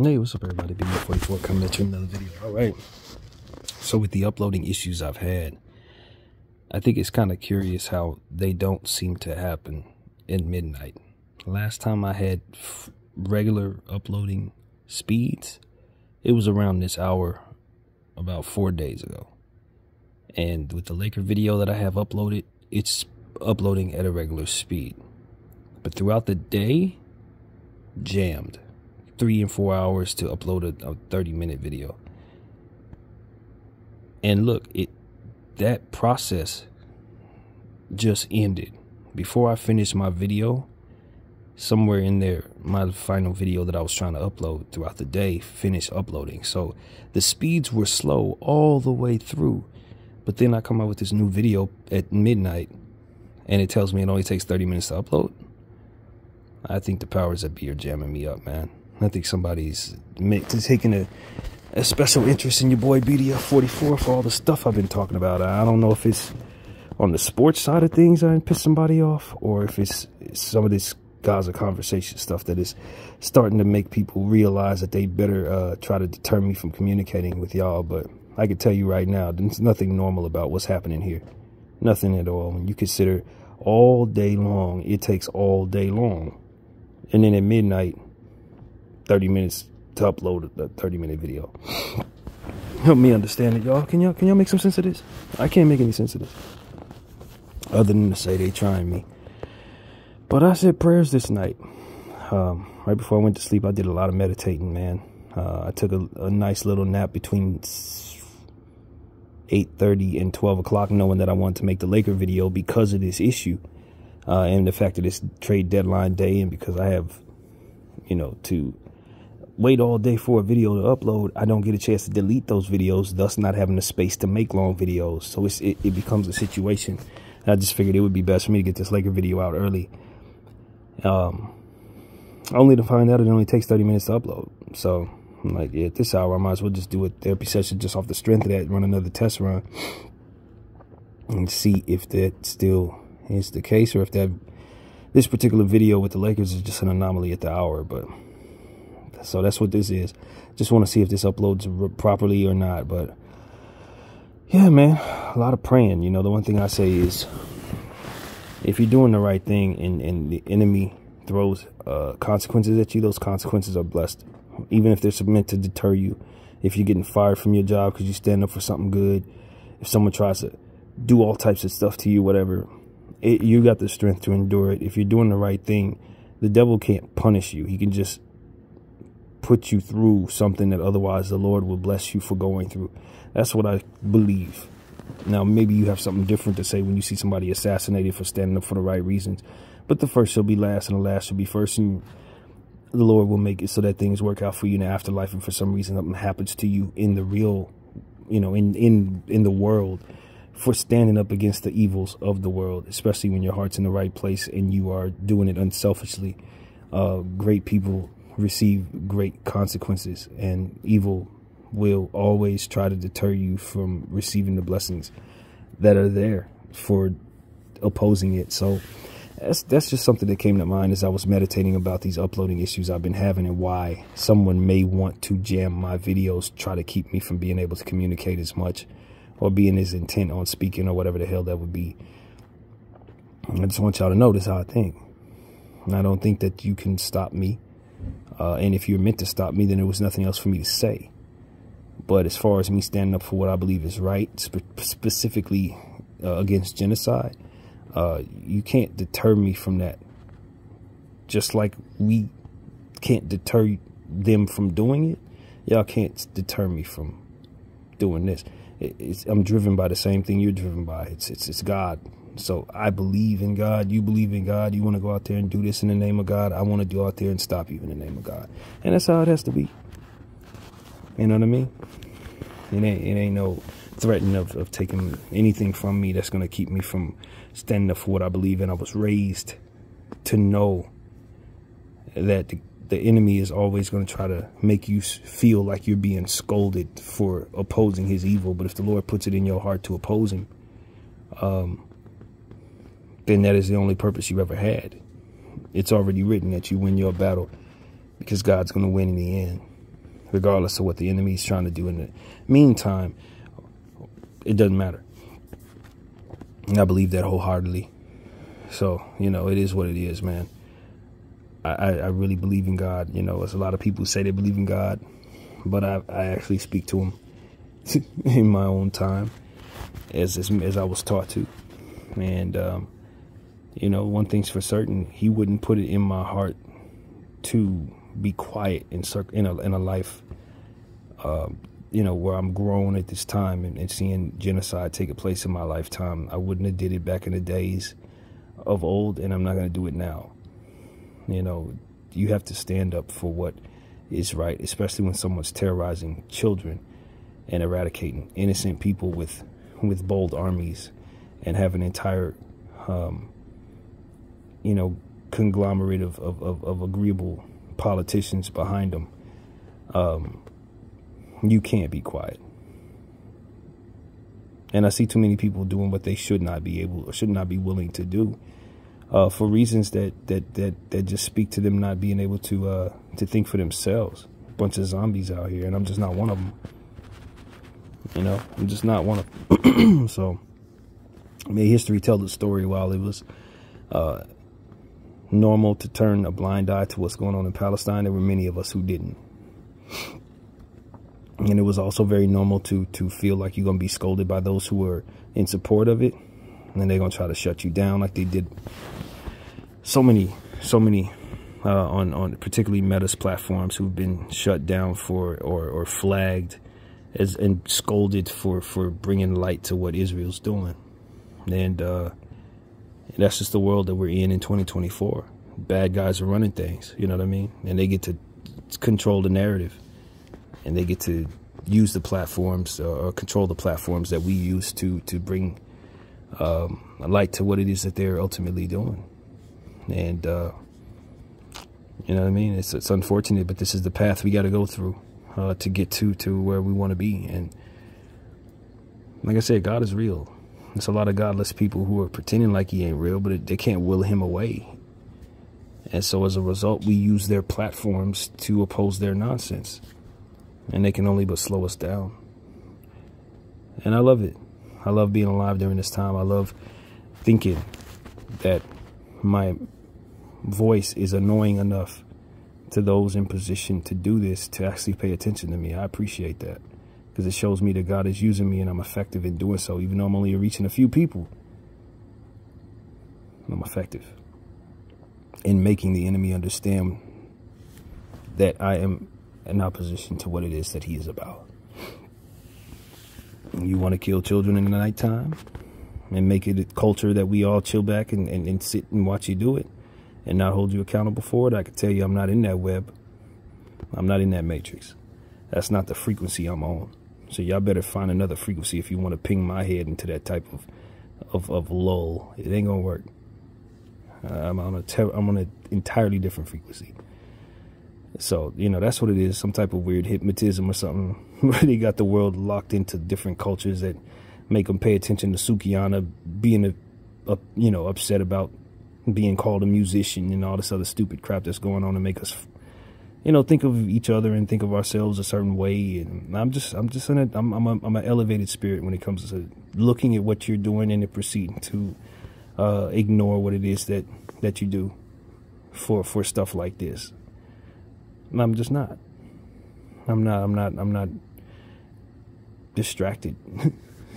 Hey, what's up everybody? BDF 44 coming at you with another video. Alright, so with the uploading issues I've had, I think it's kind of curious how they don't seem to happen at midnight. Last time I had regular uploading speeds, it was around this hour about 4 days ago. And with the Laker video that I have uploaded, it's uploading at a regular speed. But throughout the day, jammed. 3 and 4 hours to upload a 30-minute video. And look, that process just ended. Before I finished my video, somewhere in there, my final video that I was trying to upload throughout the day finished uploading. So the speeds were slow all the way through. But then I come out with this new video at midnight, and it tells me it only takes 30 minutes to upload. I think the powers that be are jamming me up, man. I think somebody's taking a special interest in your boy BDF 44 for all the stuff I've been talking about. I don't know if it's on the sports side of things I pissed somebody off, or if it's some of this Gaza conversation stuff that is starting to make people realize that they better try to deter me from communicating with y'all. But I can tell you right now, there's nothing normal about what's happening here. Nothing at all. When you consider all day long, it takes all day long. And then at midnight, 30 minutes to upload a 30-minute video. Help me understand it, y'all. Can y'all make some sense of this? I can't make any sense of this, other than to say they trying me. But I said prayers this night. Right before I went to sleep, I did a lot of meditating, man. I took a nice little nap between 8:30 and 12 o'clock, knowing that I wanted to make the Laker video because of this issue. And the fact that it's trade deadline day, and because I have, to wait all day for a video to upload, I don't get a chance to delete those videos, thus not having the space to make long videos. So it becomes a situation. And I just figured it would be best for me to get this Laker video out early. Only to find out it only takes 30 minutes to upload. So I'm like, yeah, at this hour, I might as well just do a therapy session just off the strength of that, run another test run, and see if that still is the case, or if this particular video with the Lakers is just an anomaly at the hour. But so that's what this is. Just want to see if this uploads properly or not. But yeah, man, a lot of praying. The one thing I say is, if you're doing the right thing and the enemy throws consequences at you, those consequences are blessed. Even if they're meant to deter you. If you're getting fired from your job because you stand up for something good, if someone tries to do all types of stuff to you, whatever, you got the strength to endure it. If you're doing the right thing, the devil can't punish you. He can just put you through something that otherwise the Lord will bless you for going through. That's what I believe. Now, maybe you have something different to say when you see somebody assassinated for standing up for the right reasons. But the first shall be last, and the last shall be first. And the Lord will make it so that things work out for you in the afterlife. And for some reason, something happens to you in the real, in the world, for standing up against the evils of the world, especially when your heart's in the right place and you are doing it unselfishly. Great people receive great consequences, and evil will always try to deter you from receiving the blessings that are there for opposing it. So that's just something that came to mind as I was meditating about these uploading issues I've been having, and why someone may want to jam my videos, try to keep me from being able to communicate as much, or being as intent on speaking, or whatever the hell that would be. I just want y'all to know this is how I think. And I don't think that you can stop me. And if you're meant to stop me, then there was nothing else for me to say. But as far as me standing up for what I believe is right, specifically against genocide, you can't deter me from that. Just like we can't deter them from doing it, y'all can't deter me from doing this. I'm driven by the same thing you're driven by. It's God. So I believe in God. You believe in God. You want to go out there and do this in the name of God. I want to go out there and stop you in the name of God. And that's how it has to be. You know what I mean? It ain't no threatening of taking anything from me that's going to keep me from standing up for what I believe in. I was raised to know that the enemy is always going to try to make you feel like you're being scolded for opposing his evil. But if the Lord puts it in your heart to oppose him, then that is the only purpose you ever had. It's already written that you win your battle because God's going to win in the end. regardless of what the enemy is trying to do in the meantime. It doesn't matter. And I believe that wholeheartedly. So, you know, it is what it is, man. I really believe in God. You know, there's a lot of people who say they believe in God, but I actually speak to him in my own time as I was taught to. And, you know, one thing's for certain, he wouldn't put it in my heart to be quiet in a life, you know, where I'm grown at this time and seeing genocide take place in my lifetime. I wouldn't have did it back in the days of old, and I'm not going to do it now. You know, you have to stand up for what is right, especially when someone's terrorizing children and eradicating innocent people with bold armies and have an entire, you know, conglomerate of agreeable politicians behind them. You can't be quiet. And I see too many people doing what they should not be able or should not be willing to do. For reasons that just speak to them not being able to think for themselves. A bunch of zombies out here, and I'm just not one of them. You know, I'm just not one of them. So, I mean, history tells the story. While it was normal to turn a blind eye to what's going on in Palestine, there were many of us who didn't. And it was also very normal to feel like you're going to be scolded by those who were in support of it. And they're going to try to shut you down like they did so many on particularly Meta's platforms who've been shut down for or flagged and scolded for bringing light to what Israel's doing. And that's just the world that we're in 2024. Bad guys are running things, you know what I mean? And they get to control the narrative. And they get to use the platforms or control the platforms that we use to bring a light to what it is that they're ultimately doing. And, you know what I mean? It's unfortunate, but this is the path we got to go through to get to where we want to be. And like I said, God is real. There's a lot of godless people who are pretending like he ain't real, but they can't will him away. And so as a result, we use their platforms to oppose their nonsense. And they can only but slow us down. And I love it. I love being alive during this time. I love thinking that my voice is annoying enough to those in position to do this, to actually pay attention to me. I appreciate that, because it shows me that God is using me and I'm effective in doing so. Even though I'm only reaching a few people, I'm effective in making the enemy understand that I am in opposition to what it is that he is about. You want to kill children in the nighttime and make it a culture that we all chill back and sit and watch you do it and not hold you accountable for it? I can tell you I'm not in that web. I'm not in that matrix. That's not the frequency I'm on. So y'all better find another frequency if you want to ping my head into that type of lull. It ain't gonna work. I'm on an entirely different frequency. So, you know, that's what it is. Some type of weird hypnotism or something. They got the world locked into different cultures that make them pay attention to Sukiana being, you know, upset about being called a musician and all this other stupid crap that's going on to make us, you know, think of each other and think of ourselves a certain way. And I'm an elevated spirit when it comes to looking at what you're doing and then proceeding to ignore what it is that you do for stuff like this. I'm just not. I'm not distracted.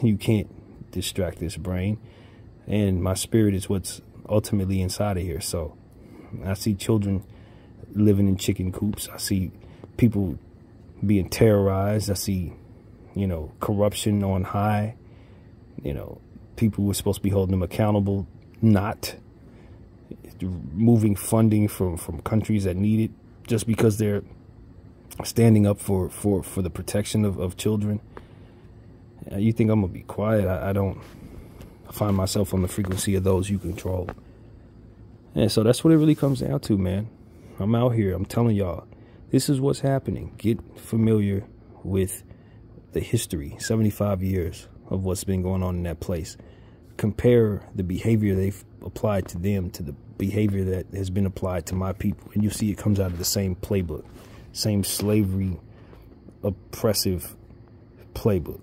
You can't distract this brain. And my spirit is what's ultimately inside of here. So I see children living in chicken coops. I see people being terrorized. I see, you know, corruption on high. You know, people who are supposed to be holding them accountable, not moving funding from countries that need it, just because they're standing up for the protection of children. You think I'm going to be quiet? I don't find myself on the frequency of those you control. And so that's what it really comes down to, man. I'm out here. I'm telling y'all, this is what's happening. Get familiar with the history, 75 years of what's been going on in that place. Compare the behavior they've applied to them to the behavior that has been applied to my people, and you see it comes out of the same playbook, same slavery oppressive playbook.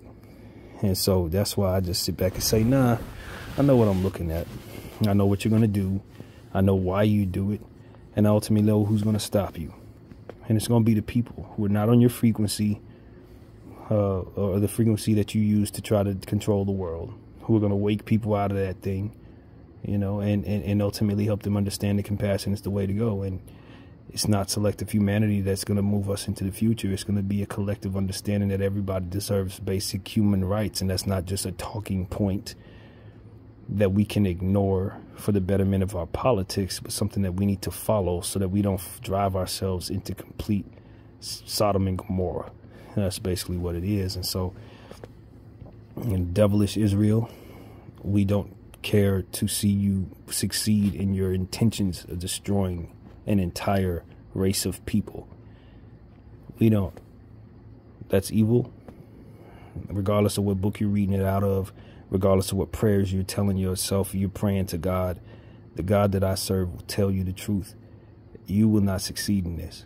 And so that's why I just sit back and say, nah, I know what I'm looking at. I know what you're going to do. I know why you do it. And I ultimately know who's going to stop you. And it's going to be the people who are not on your frequency, or the frequency that you use to try to control the world, who are going to wake people out of that thing, you know, and ultimately help them understand that compassion is the way to go. And it's not selective humanity that's going to move us into the future. It's going to be a collective understanding that everybody deserves basic human rights. And that's not just a talking point that we can ignore for the betterment of our politics, but something that we need to follow so that we don't drive ourselves into complete Sodom and Gomorrah. And that's basically what it is. And so in devilish Israel, we don't care to see you succeed in your intentions of destroying an entire race of people. We don't. That's evil. Regardless of what book you're reading it out of, regardless of what prayers you're telling yourself, you're praying to God, the God that I serve will tell you the truth. You will not succeed in this.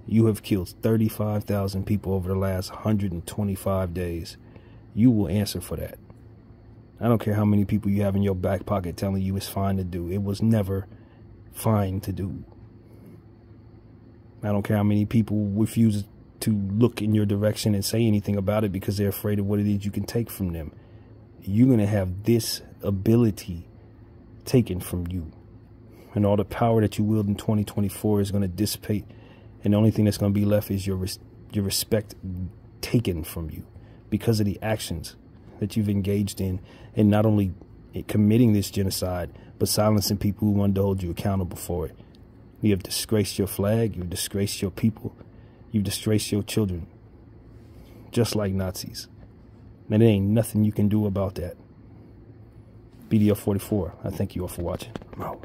You have killed 35,000 people over the last 125 days. You will answer for that. I don't care how many people you have in your back pocket telling you it's fine to do. It was never fine to do. I don't care how many people refuse to look in your direction and say anything about it because they're afraid of what it is you can take from them. You're going to have this ability taken from you. And all the power that you wield in 2024 is going to dissipate. And the only thing that's going to be left is your respect taken from you because of the actions that you've engaged in. And not only committing this genocide, but silencing people who wanted to hold you accountable for it. You have disgraced your flag. You've disgraced your people. You've disgraced your children. Just like Nazis. And there ain't nothing you can do about that. BDF 44, I thank you all for watching. I'm out.